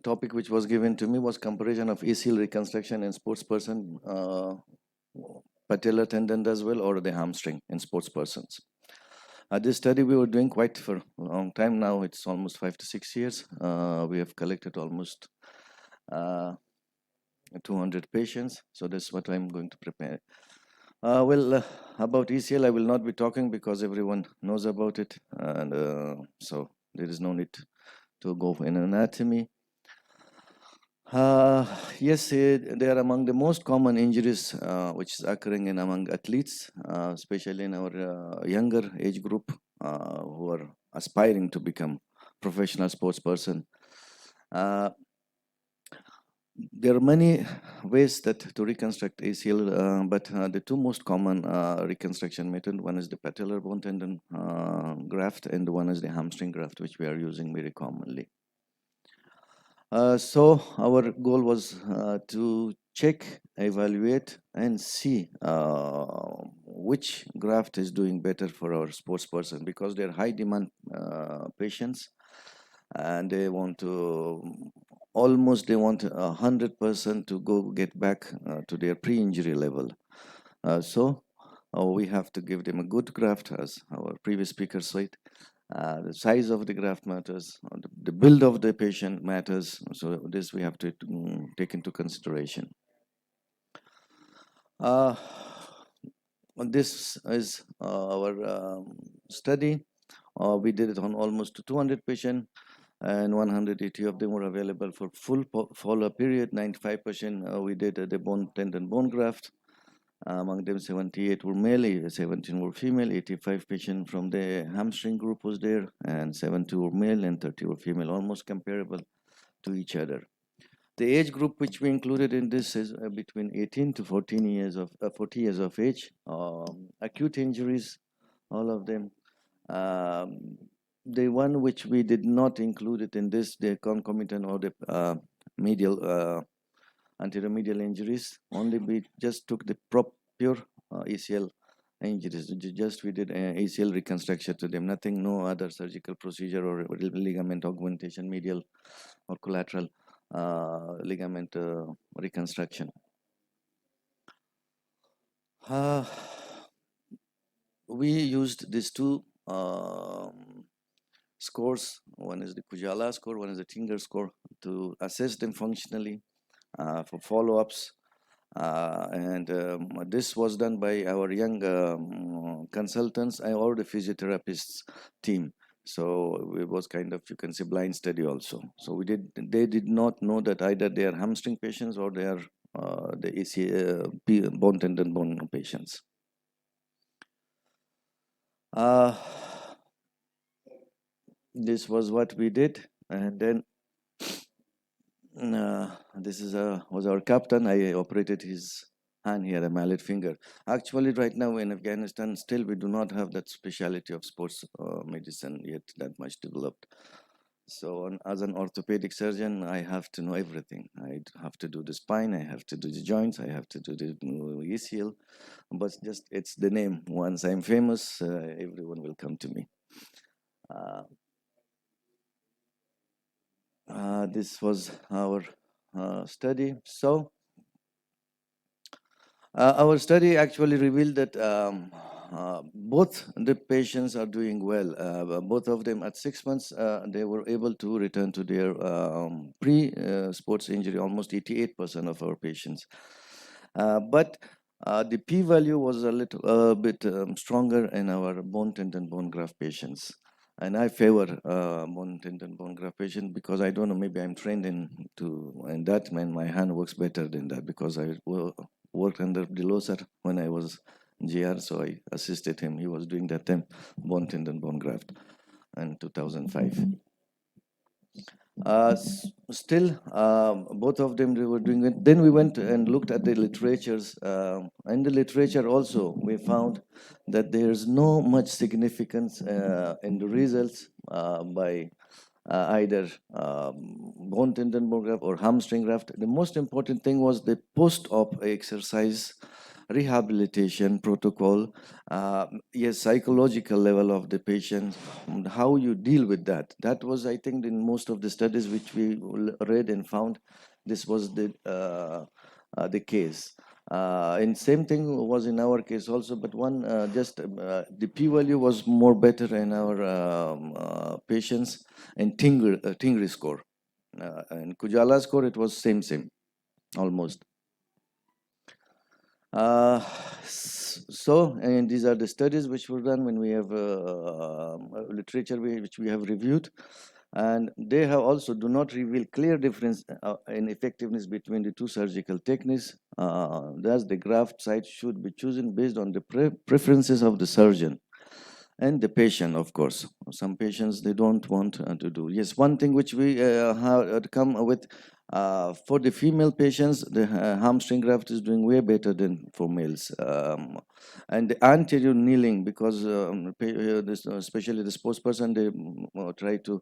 topic which was given to me was comparison of ACL reconstruction in sports person, patellar tendon as well, or the hamstring in sports persons. This study we were doing quite for a long time now. It's almost 5 to 6 years. We have collected almost 200 patients. So that's what I'm going to prepare. About ACL, I will not be talking because everyone knows about it. And so there is no need to go in anatomy. Yes, they are among the most common injuries which is occurring in among athletes, especially in our younger age group who are aspiring to become professional sports person. There are many ways that to reconstruct ACL, but the two most common reconstruction method, one is the patellar bone tendon graft, and one is the hamstring graft, which we are using very commonly. So our goal was to check, evaluate, and see which graft is doing better for our sports person, because they're high demand patients, and they want 100% to go get back to their pre-injury level. So we have to give them a good graft, as our previous speaker said. The size of the graft matters, the build of the patient matters. So this we have to take into consideration. This is our study. We did it on almost 200 patients, and 180 of them were available for full follow-up period. 95% we did the bone tendon bone graft. Among them, 78 were male, 17 were female. 85 patients from the hamstring group was there, and 72 were male and 30 were female, almost comparable to each other. The age group which we included in this is between 18 to 40 years of age. Acute injuries, all of them. The one which we did not include it in this, the concomitant or the medial anteromedial injuries. Only we just took the pure ACL injuries. Just we did ACL reconstruction to them. Nothing, no other surgical procedure or ligament augmentation, medial or collateral ligament reconstruction. We used these two scores. One is the Kujala score, one is the Tinger score, to assess them functionally for follow-ups. This was done by our young consultants or the physiotherapists team. So it was kind of, you can say, blind study also. So they did not know that either they are hamstring patients or they are the ACL bone tendon bone patients. This was what we did, and then this was our captain. I operated his hand here, a mallet finger. Actually, right now in Afghanistan, still we do not have that specialty of sports medicine yet that much developed. So as an orthopedic surgeon, I have to know everything. I have to do the spine, I have to do the joints, I have to do the ACL, but just it's the name. Once I'm famous, everyone will come to me. This was our study. So our study actually revealed that both the patients are doing well. Both of them at 6 months, they were able to return to their pre-sports injury, almost 88% of our patients. But the p-value was a little bit stronger in our bone tendon bone graft patients. And I favor bone tendon bone graft patient because I don't know, maybe I'm trained in that, man, my hand works better than that because I worked under Dhillon sir when I was GR, so I assisted him. He was doing that time bone tendon bone graft in 2005. Still, both of them, they were doing it. Then we went and looked at the literatures. In the literature also, we found that there's no much significance in the results by either bone tendon bone graft or hamstring graft. The most important thing was the post-op exercise rehabilitation protocol, yes, psychological level of the patient, how you deal with that. That was, I think, in most of the studies which we read and found, this was the case. And same thing was in our case also, but one the p-value was more better in our patients, and Tingri score. And Kujala score, it was same almost. And these are the studies which were done when we have literature which we have reviewed, and they have also do not reveal clear difference in effectiveness between the two surgical techniques. Thus, the graft site should be chosen based on the preferences of the surgeon and the patient. Of course, some patients, they don't want to do. Yes, one thing which we have come with, for the female patients, the hamstring graft is doing way better than for males. And the anterior kneeling, because especially the sports person, they try to,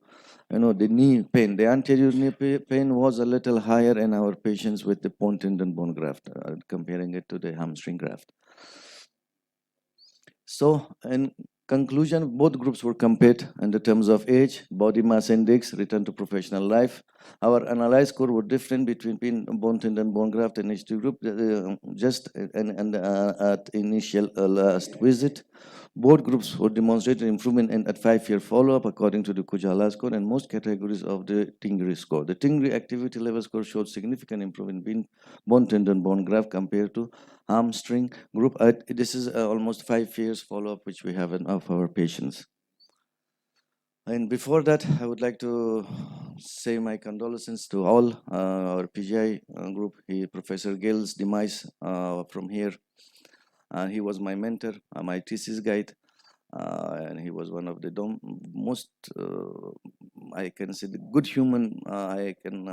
the knee pain, the anterior knee pain was a little higher in our patients with the bone tendon bone graft, comparing it to the hamstring graft. So, in conclusion, both groups were compared in the terms of age, body mass index, return to professional life. Our analyzed score were different between bone tendon bone graft and H2 group, just at initial last visit. Both groups were demonstrated improvement at 5-year follow-up according to the Kujala score and most categories of the Tingri score. The Tingri activity level score showed significant improvement in bone tendon bone graft compared to hamstring group. This is almost 5 years follow-up which we have of our patients. And before that, I would like to say my condolences to all our PGI group. Professor Gill's demise from here. He was my mentor, my thesis guide, and he was one of the most, I can say, the good human. I can,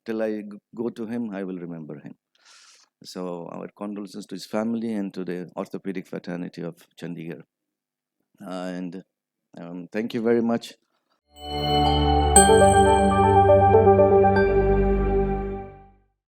till I go to him, I will remember him. So our condolences to his family and to the orthopedic fraternity of Chandigarh. And thank you very much.